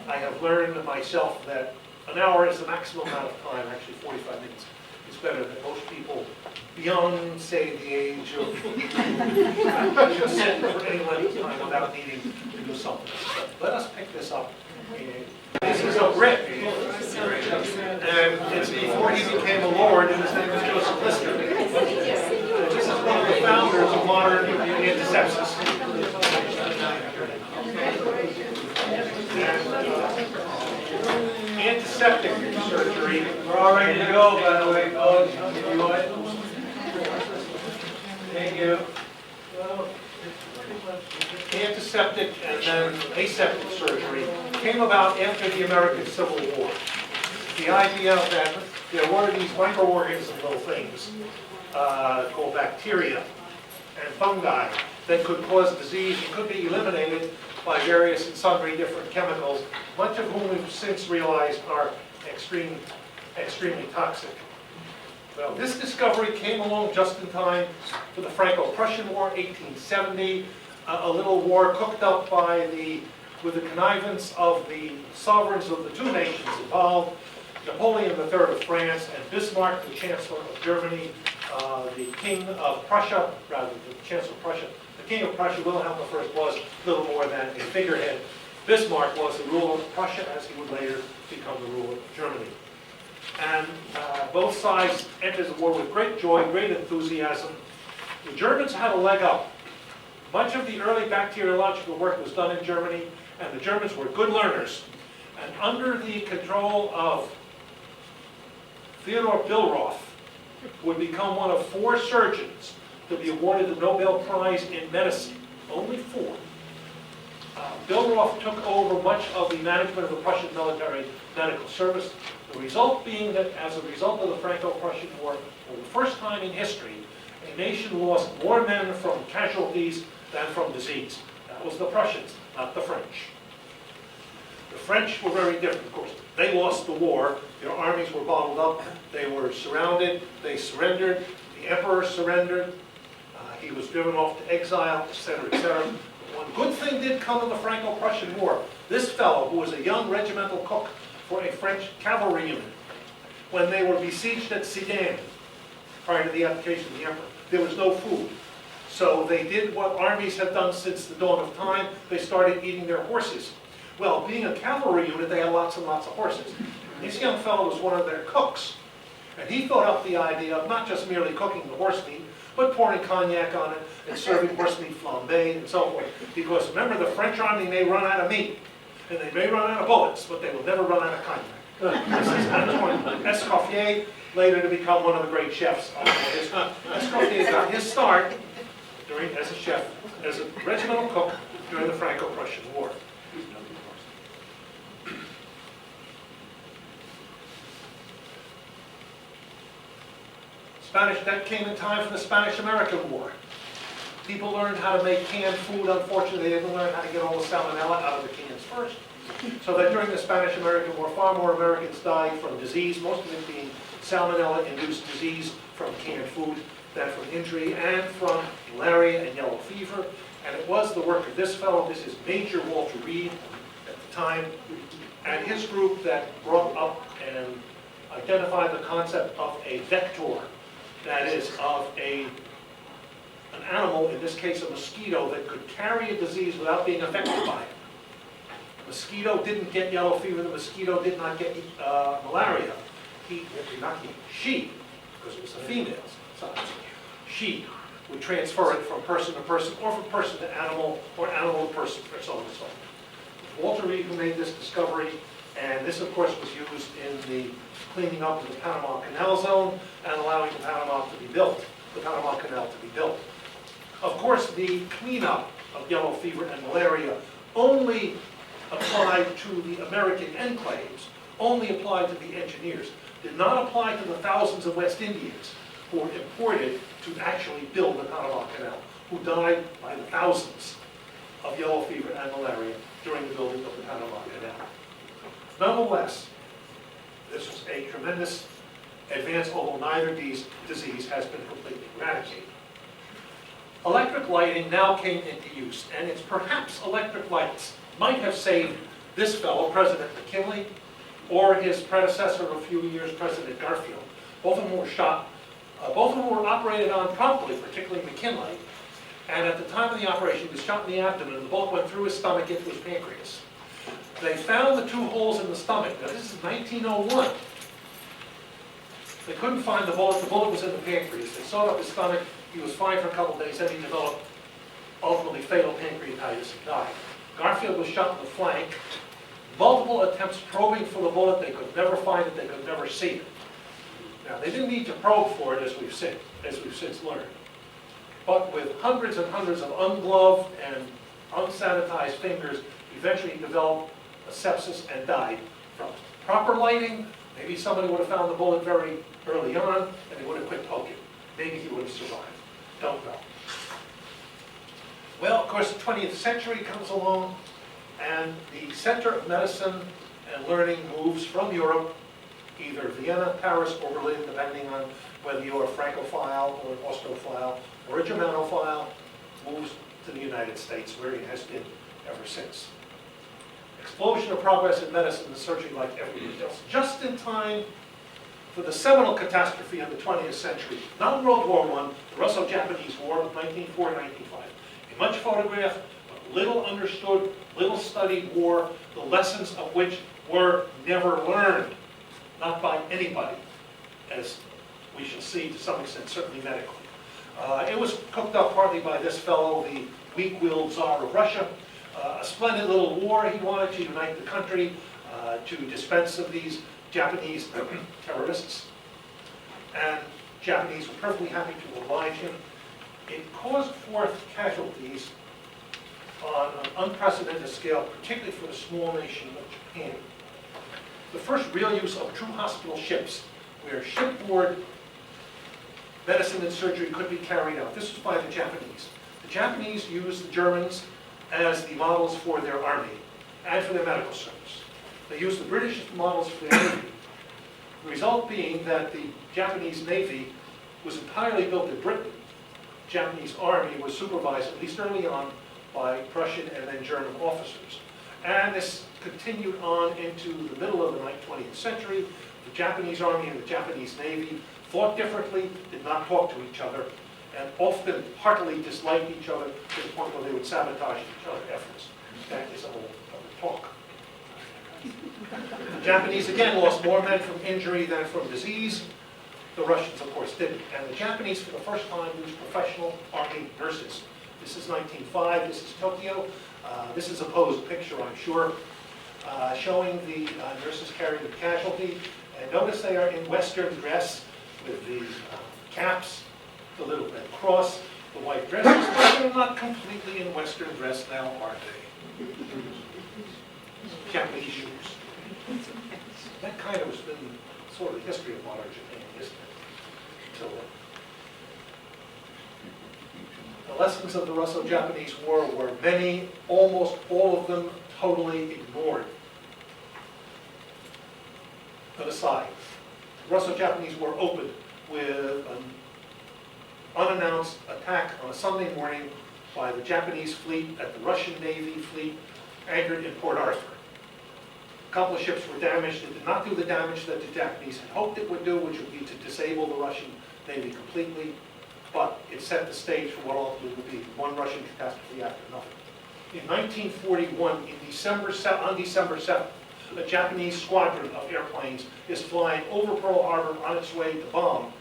I have learned myself that an hour is the maximum amount of time, actually 45 minutes is better than most people beyond, say, the age of just sitting for any length of time without needing to do something. But let us pick this up. This is a brick, and it's before he became a lord, and his name is Joseph Lister. This is one of the founders of modern antisepsis. Antiseptic surgery. We're all ready to go, by the way, folks. You want it? Thank you. Antiseptic and then aseptic surgery came about after the American Civil War. The idea that there were these microorganisms, little things, called bacteria and fungi that could cause disease and could be eliminated by various and sundry different chemicals, much of whom we've since realized are extremely toxic. Well, this discovery came along just in time for the Franco-Prussian War, 1870, a little war cooked up with the connivance of the sovereigns of the two nations involved, Napoleon III of France and Bismarck, the Chancellor of Germany, the King of Prussia, rather the Chancellor of Prussia, the King of Prussia, Wilhelm I, was little more than a figurehead. Bismarck was the ruler of Prussia, as he would later become the ruler of Germany. And both sides entered the war with great joy, great enthusiasm. The Germans had a leg up. Much of the early bacteriological work was done in Germany, and the Germans were good learners. And under the control of Theodor Billroth, who would become one of 4 surgeons to be awarded the Nobel Prize in Medicine, only 4. Billroth took over much of the management of the Prussian military medical service, the result being that as a result of the Franco-Prussian War, for the first time in history, a nation lost more men from casualties than from disease. That was the Prussians, not the French. The French were very different, of course. They lost the war, their armies were bottled up, they were surrounded, they surrendered, the emperor surrendered, he was driven off to exile, etc., etc. One good thing did come in the Franco-Prussian War. This fellow, who was a young regimental cook for a French cavalry unit, when they were besieged at Sedan, prior to the abdication of the emperor, there was no food. So they did what armies have done since the dawn of time. They started eating their horses. Well, being a cavalry unit, they had lots and lots of horses. This young fellow was one of their cooks. And he thought up the idea of not just merely cooking the horse meat, but pouring cognac on it and serving horse meat flambé and so forth. Because remember, the French army may run out of meat, and they may run out of bullets, but they will never run out of cognac. This is Antoine Escoffier, later to become one of the great chefs. Escoffier got his start as a chef, as a regimental cook during the Franco-Prussian War. That came in time for the Spanish-American War. People learned how to make canned food. Unfortunately, they didn't learn how to get all the salmonella out of the cans first. So that during the Spanish-American War, far more Americans died from disease, most of it being salmonella-induced disease from canned food than from injury, and from malaria and yellow fever. And it was the work of this fellow, this is Major Walter Reed at the time, and his group that brought up and identified the concept of a vector. That is, of an animal, in this case a mosquito, that could carry a disease without being affected by it. The mosquito didn't get yellow fever, the mosquito did not get malaria. He did not get sheep, because it was the females. So she would transfer it from person to person, or from person to animal, or animal to person, or so on and so forth. Walter Reed who made this discovery, and this of course was used in the cleaning up of the Panama Canal Zone and allowing the Panama Canal to be built. Of course, the cleanup of yellow fever and malaria only applied to the American enclaves, only applied to the engineers, did not apply to the thousands of West Indians who were imported to actually build the Panama Canal, who died by the thousands of yellow fever and malaria during the building of the Panama Canal. Nonetheless, this was a tremendous advance, although neither disease has been completely eradicated. Electric lighting now came into use, and it's perhaps electric lights might have saved this fellow, President McKinley, or his predecessor of a few years, President Garfield. Both of them were shot. Both of them were operated on promptly, particularly McKinley. And at the time of the operation, he was shot in the abdomen, and the bullet went through his stomach into his pancreas. They found the 2 holes in the stomach. Now, this is 1901. They couldn't find the bullet. The bullet was in the pancreas. They sewed up his stomach. He was fine for a couple of days. Then he developed ultimately fatal pancreatitis and died. Garfield was shot in the flank. Multiple attempts probing for the bullet. They could never find it. They could never see it. Now, they didn't need to probe for it, as we've since learned. But with hundreds and hundreds of ungloved and unsanitized fingers, eventually he developed a sepsis and died from it. Proper lighting, maybe somebody would have found the bullet very early on, and they would have quit poking. Maybe he would have survived. Don't know. Well, of course, the 20th century comes along, and the center of medicine and learning moves from Europe, either Vienna, Paris, or Berlin, depending on whether you're a Francophile or an Austrophile or a Germanophile, moves to the United States, where it has been ever since. Explosion of progress in medicine and surgery like everything else. Just in time for the seminal catastrophe of the 20th century, not World War I, the Russo-Japanese War of 1904-1905. A much photographed, but little understood, little studied war, the lessons of which were never learned, not by anybody, as we shall see to some extent, certainly medically. It was cooked up partly by this fellow, the weak-willed Tsar of Russia. A splendid little war. He wanted to unite the country, to dispense of these Japanese terrorists. And Japanese were perfectly happy to oblige him. It caused forth casualties on an unprecedented scale, particularly for the small nation of Japan. The first real use of true hospital ships, where shipboard medicine and surgery could be carried out. This was by the Japanese. The Japanese used the Germans as the models for their army and for their medical service. They used the British as the models for their navy. The result being that the Japanese Navy was entirely built in Britain. The Japanese Army was supervised, at least early on, by Prussian and then German officers. And this continued on into the middle of the 20th century. The Japanese Army and the Japanese Navy thought differently, did not talk to each other, and often heartily disliked each other to the point where they would sabotage each other's efforts. That is a whole other talk. The Japanese again lost more men from injury than from disease. The Russians, of course, didn't. And the Japanese, for the first time, used professional army nurses. This is 1905. This is Tokyo. This is a posed picture, I'm sure, showing the nurses carrying the casualty. And notice they are in Western dress with the caps, the little red cross, the white dresses, but they're not completely in Western dress now, are they? Japanese shoes. That kind of has been sort of the history of modern Japan, isn't it? Until then. The lessons of the Russo-Japanese War were many, almost all of them totally ignored. An aside, the Russo-Japanese War opened with an unannounced attack on a Sunday morning by the Japanese fleet at the Russian Navy fleet anchored in Port Arthur. A couple of ships were damaged. It did not do the damage that the Japanese had hoped it would do, which would be to disable the Russian Navy completely, but it set the stage for what ultimately would be one Russian catastrophe after another. In 1941, on December 7th, a Japanese squadron of airplanes is flying over Pearl Harbor on its way to bomb,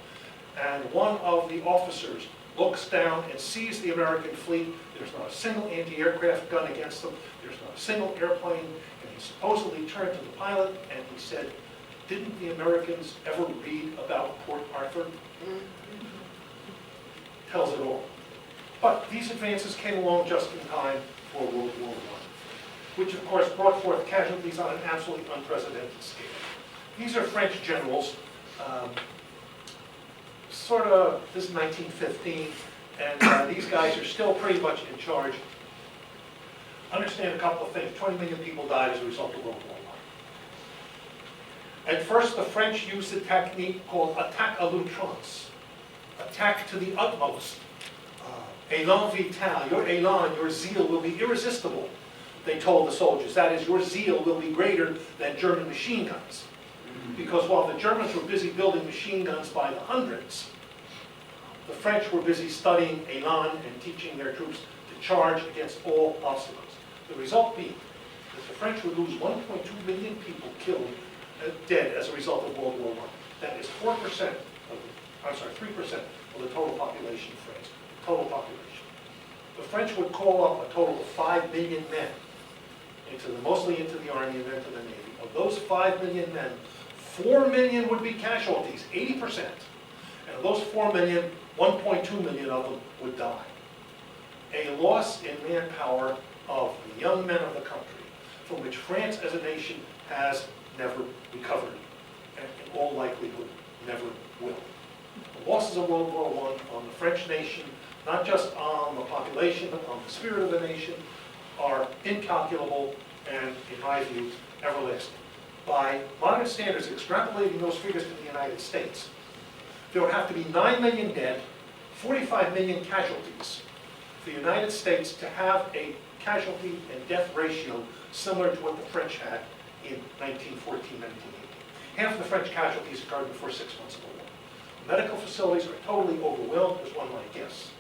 and one of the officers looks down and sees the American fleet. There's not a single anti-aircraft gun against them. There's not a single airplane. And he supposedly turned to the pilot and he said, "Didn't the Americans ever read about Port Arthur?" Tells it all. But these advances came along just in time for World War I, which of course brought forth casualties on an absolutely unprecedented scale. These are French generals. This is 1915, and these guys are still pretty much in charge. Understand a couple of things. 20 million people died as a result of World War I. At first, the French used a technique called attaque à l'outrance, attack to the utmost. Élan vital, your élan, your zeal will be irresistible, they told the soldiers. That is, your zeal will be greater than German machine guns. Because while the Germans were busy building machine guns by the hundreds, the French were busy studying élan and teaching their troops to charge against all obstacles. The result being that the French would lose 1.2 million people killed, dead as a result of World War I. That is 3% of the total population of France. Total population. The French would call up a total of 5 million men, mostly into the army and then to the navy. Of those 5 million men, 4 million would be casualties, 80%. And of those 4 million, 1.2 million of them would die. A loss in manpower of the young men of the country, from which France as a nation has never recovered, and in all likelihood never will. The losses of World War I on the French nation, not just on the population, but on the spirit of the nation, are incalculable and, in my view, everlasting. By modern standards, extrapolating those figures to the United States, there would have to be 9 million dead, 45 million casualties for the United States to have a casualty and death ratio similar to what the French had in 1914, 1918. Half of the French casualties occurred in the first 6 months of the war. Medical facilities are totally overwhelmed, as one might guess.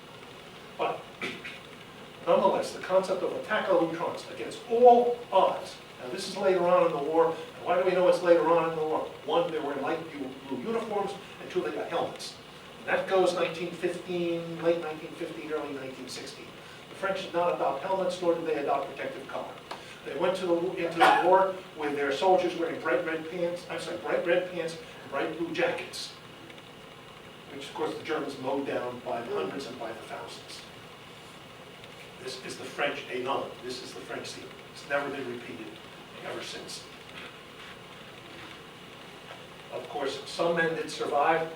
But nonetheless, the concept of attack à l'outrance against all odds. Now, this is later on in the war. And why do we know it's later on in the war? One, they were in light blue uniforms, and two, they got helmets. And that goes 1915, late 1915, early 1916. The French did not adopt helmets, nor did they adopt protective color. They went into the war with their soldiers wearing bright red pants and bright blue jackets, which of course the Germans mowed down by the hundreds and by the thousands. This is the French élan. This is the French scene. It's never been repeated ever since. Of course, some men did survive.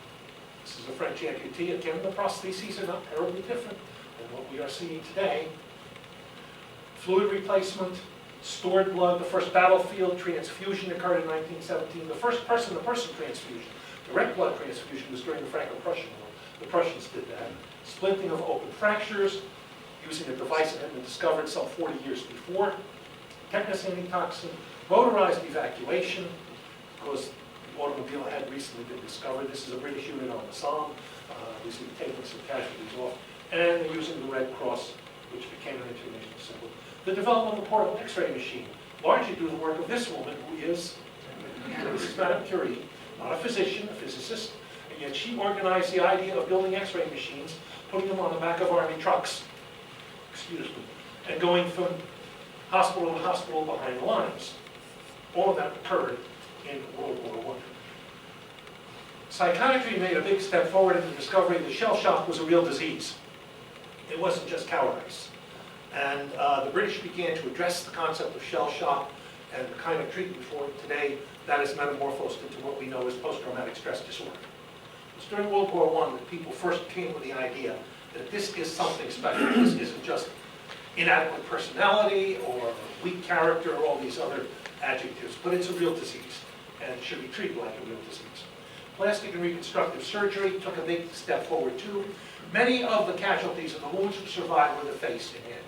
This is a French amputee. Again, the prostheses are not terribly different than what we are seeing today. Fluid replacement, stored blood. The first battlefield transfusion occurred in 1917. The first person-to-person transfusion, direct blood transfusion, was during the Franco-Prussian War. The Prussians did that. Splinting of open fractures, using a device that had been discovered some 40 years before. Tetanus antitoxin, motorized evacuation, because the automobile had recently been discovered. This is a British unit on the Somme. These are taking some casualties off. And they're using the Red Cross, which became an international symbol. The development of the portable X-ray machine, largely due to the work of this woman, who is, this is Madame Curie, not a physician, a physicist, and yet she organized the idea of building X-ray machines, putting them on the back of army trucks, excuse me, and going from hospital to hospital behind the lines. All of that occurred in World War I. Psychiatry made a big step forward in the discovery that shell shock was a real disease. It wasn't just cowardice. And the British began to address the concept of shell shock and the kind of treatment for it today that is metamorphosed into what we know as post-traumatic stress disorder. It's during World War I that people first came with the idea that this is something special. This isn't just inadequate personality or weak character or all these other adjectives, but it's a real disease and it should be treated like a real disease. Plastic and reconstructive surgery took a big step forward too. Many of the casualties and the wounds who survived were the face and head.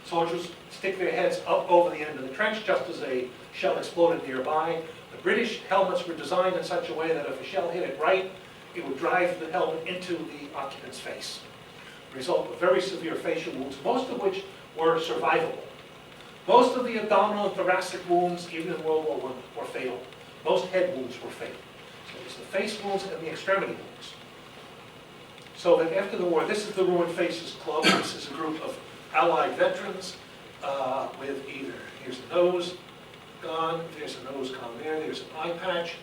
Soldiers stick their heads up over the end of the trench just as a shell exploded nearby. The British helmets were designed in such a way that if a shell hit it right, it would drive the helmet into the occupant's face. The result of very severe facial wounds, most of which were survivable. Most of the abdominal and thoracic wounds, even in World War I, were fatal. Most head wounds were fatal. So it was the face wounds and the extremity wounds. So that after the war, this is the Ruined Faces Club. This is a group of Allied veterans with either, here's a nose gone, there's a nose gone there, there's an eye patch.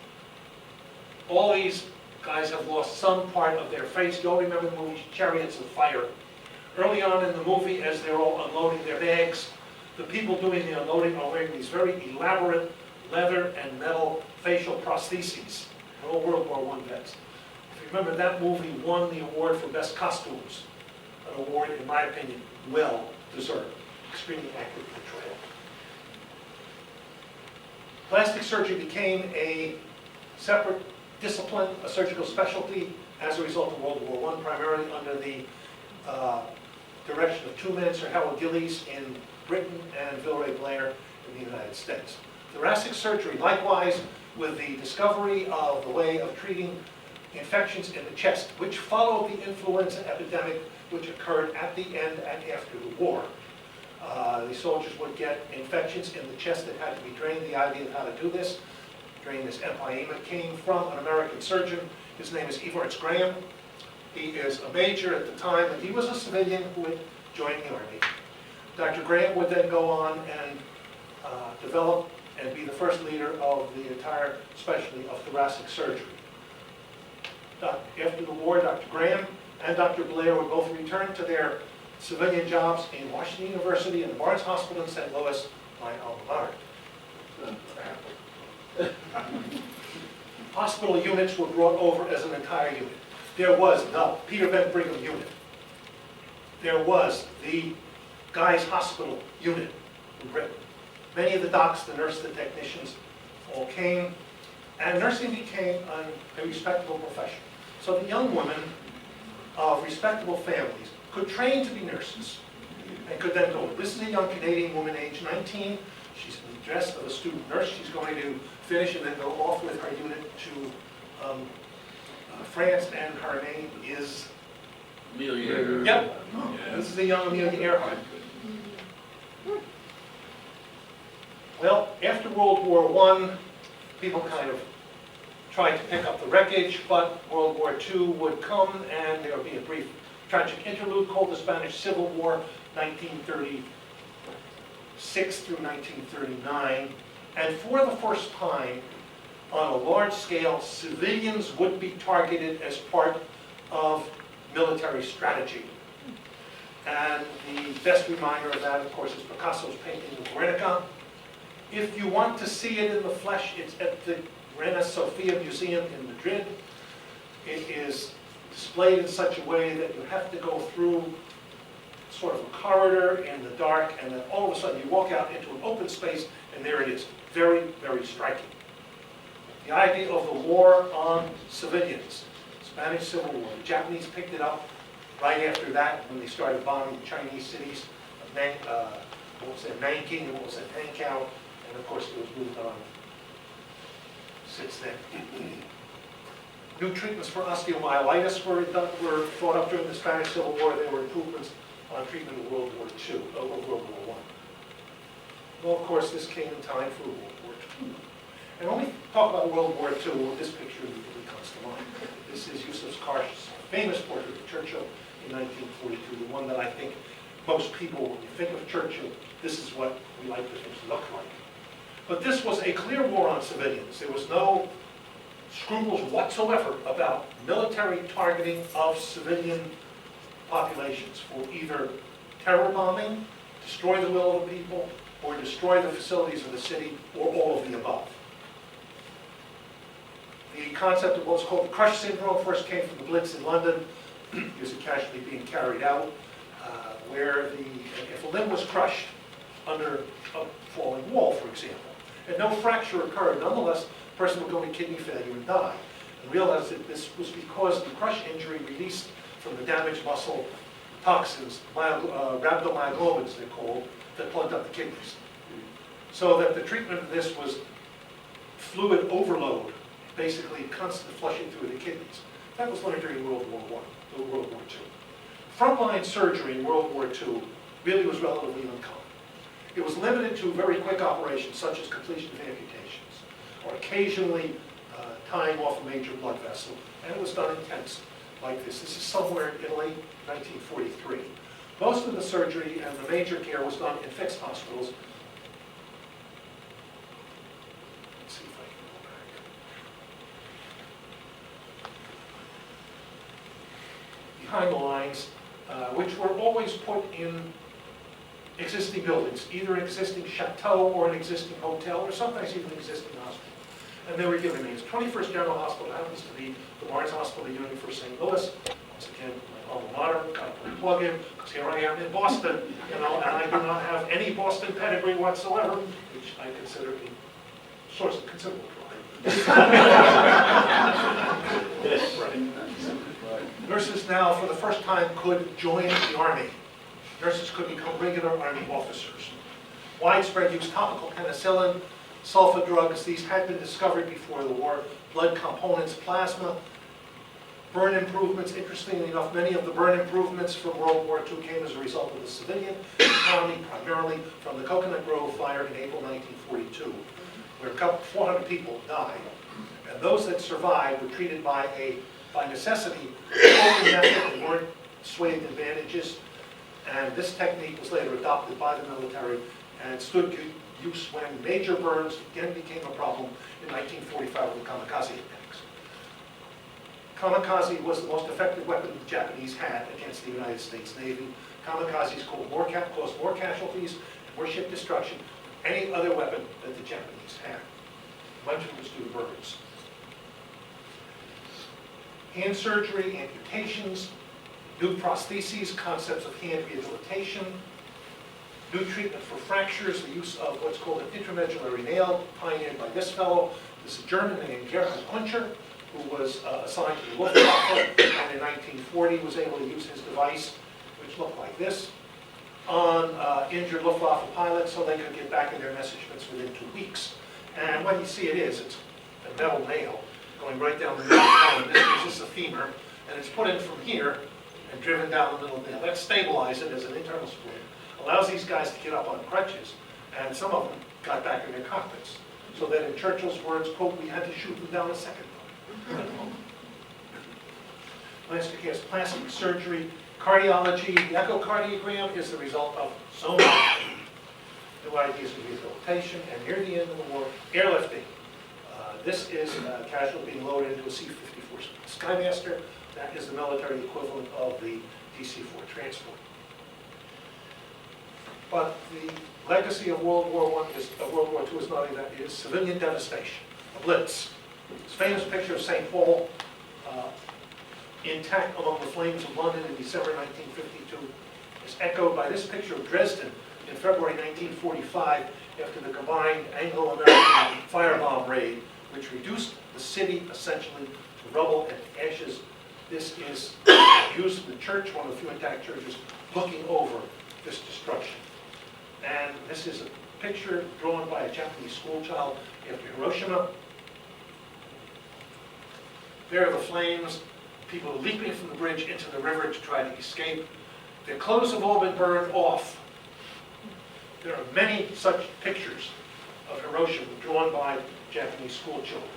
All these guys have lost some part of their face. You all remember the movie Chariots of Fire. Early on in the movie, as they're all unloading their bags, the people doing the unloading are wearing these very elaborate leather and metal facial prostheses. They're all World War I vets. If you remember, that movie won the award for Best Costumes. An award, in my opinion, well deserved. Extremely accurate portrayal. Plastic surgery became a separate discipline, a surgical specialty, as a result of World War I, primarily under the direction of two men, Sir Howard Gillies in Britain and Vilray Blair in the United States. Thoracic surgery, likewise, with the discovery of the way of treating infections in the chest, which followed the influenza epidemic which occurred at the end and after the war. The soldiers would get infections in the chest that had to be drained. The idea of how to do this, drain this empyema, came from an American surgeon. His name is Evarts Graham. He is a major at the time, and he was a civilian who had joined the Army. Dr. Graham would then go on and develop and be the first leader of the entire specialty of thoracic surgery. After the war, Dr. Graham and Dr. Blair would both return to their civilian jobs in Washington University and the Barnes Hospital in St. Louis, my alma mater. Hospital units were brought over as an entire unit. There was the Peter Ben Brigham unit. There was the Guy's Hospital unit in Britain. Many of the docs, the nurses, the technicians all came, and nursing became a respectable profession. So the young women of respectable families could train to be nurses and could then go. This is a young Canadian woman, age 19. She's in the dress of a student nurse. She's going to finish and then go off with her unit to France, and her name is... Amelia. Yep, this is a young Amelia Earhart. Well, after World War I, people kind of tried to pick up the wreckage, but World War II would come, and there would be a brief tragic interlude called the Spanish Civil War, 1936 through 1939. And for the first time, on a large scale, civilians would be targeted as part of military strategy. And the best reminder of that, of course, is Picasso's painting of Guernica. If you want to see it in the flesh, it's at the Reina Sofia Museum in Madrid. It is displayed in such a way that you have to go through sort of a corridor in the dark, and then all of a sudden you walk out into an open space, and there it is. Very, very striking. The idea of the war on civilians, Spanish Civil War. The Japanese picked it up right after that when they started bombing Chinese cities, Nanking, and what was it, Hankow, and of course it was moved on since then. New treatments for osteomyelitis were thought up during the Spanish Civil War. There were improvements on treatment of World War II, of World War I. Well, of course, this came in time for World War II. And when we talk about World War II, well, this picture immediately comes to mind. This is Yusuf Karsh's famous portrait of Churchill in 1942, the one that I think most people, when you think of Churchill, this is what we like for things to look like. But this was a clear war on civilians. There was no scruples whatsoever about military targeting of civilian populations for either terror bombing, destroy the will of the people, or destroy the facilities of the city, or all of the above. The concept of what's called the crush syndrome first came from the Blitz in London. There's a casualty being carried out where if a limb was crushed under a falling wall, for example, and no fracture occurred, nonetheless, the person would go into kidney failure and die. And realized that this was because the crush injury released from the damaged muscle toxins, rhabdomyoglobins they're called, that plugged up the kidneys. So that the treatment of this was fluid overload, basically constant flushing through the kidneys. That was learned during World War I, World War II. Frontline surgery in World War II really was relatively uncommon. It was limited to very quick operations such as completion of amputations, or occasionally tying off a major blood vessel, and it was done in tents like this. This is somewhere in Italy, 1943. Most of the surgery and the major care was done in fixed hospitals. Let's see if I can go back. Behind the lines, which were always put in existing buildings, either an existing chateau or an existing hotel, or sometimes even an existing hospital. And they were given names. 21st General Hospital happens to be the Barnes Hospital Unit for St. Louis. Once again, my alma mater, got to put a plug in, because here I am in Boston, and I do not have any Boston pedigree whatsoever, which I consider a source of considerable pride. Right. Nurses now, for the first time, could join the Army. Nurses could become regular Army officers. Widespread use topical penicillin, sulfa drugs, these had been discovered before the war. Blood components, plasma. Burn improvements, interestingly enough, many of the burn improvements from World War II came as a result of the civilian economy, primarily from the Coconut Grove fire in April 1942, where 400 people died. And those that survived were treated by necessity, open method, and weren't swathed in bandages. And this technique was later adopted by the military and stood use when major burns again became a problem in 1945 with the kamikaze attacks. Kamikaze was the most effective weapon the Japanese had against the United States Navy. Kamikazes caused more casualties, more ship destruction than any other weapon that the Japanese had. Much of it was due to burns. Hand surgery, amputations, new prostheses, concepts of hand rehabilitation, new treatment for fractures, the use of what's called an intramedullary nail, pioneered by this fellow. This is a German named Gerhard Puncher, who was assigned to the Luftwaffe, and in 1940 was able to use his device, which looked like this. on injured Luftwaffe pilots so they could get back in their messagements within 2 weeks. And what you see it's a metal nail going right down the middle of the column. This is just a femur, and it's put in from here and driven down the middle of the nail. That stabilizes it as an internal spring, allows these guys to get up on crutches, and some of them got back in their cockpits. So that in Churchill's words, quote, we had to shoot them down a second time. Plastic surgery, cardiology, the echocardiogram is the result of so much new ideas of rehabilitation, and near the end of the war, airlifting. This is a casualty being loaded into a C-54 Skymaster. That is the military equivalent of the DC-4 transport. But the legacy of World War II is not only that, it is civilian devastation, a blitz. This famous picture of St. Paul, intact among the flames of London in December 1952, is echoed by this picture of Dresden in February 1945 after the combined Anglo-American firebomb raid, which reduced the city essentially to rubble and ashes. This is used in the church, one of the few intact churches, looking over this destruction. And this is a picture drawn by a Japanese schoolchild after Hiroshima. There are the flames, people leaping from the bridge into the river to try to escape. Their clothes have all been burned off. There are many such pictures of Hiroshima drawn by Japanese schoolchildren.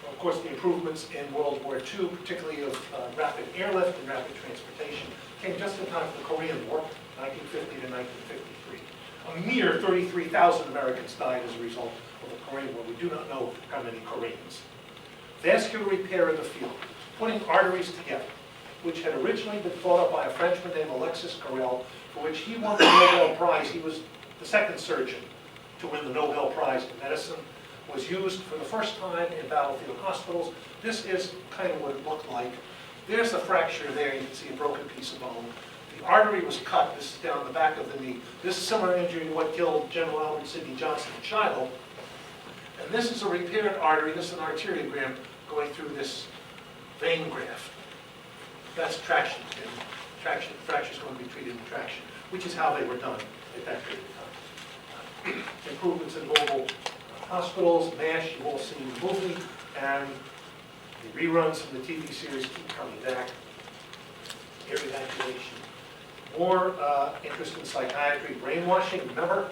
Of course, the improvements in World War II, particularly of rapid airlift and rapid transportation, came just in time for the Korean War, 1950 to 1953. A mere 33,000 Americans died as a result of the Korean War. We do not know how many Koreans. Vascular repair in the field, putting arteries together, which had originally been thought up by a Frenchman named Alexis Carrel, for which he won the Nobel Prize. He was the second surgeon to win the Nobel Prize in medicine, was used for the first time in battlefield hospitals. This is kind of what it looked like. There's the fracture there. You can see a broken piece of bone. The artery was cut. This is down the back of the knee. This is similar injury to what killed General Albert Sidney Johnson in Shiloh. And this is a repaired artery. This is an arteriogram going through this vein graft. That's traction. And fracture is going to be treated in traction, which is how they were done at that period of time. Improvements in mobile hospitals, MASH, you've all seen the movie, and the reruns from the TV series keep coming back. Air evacuation. More interest in psychiatry, brainwashing. Remember,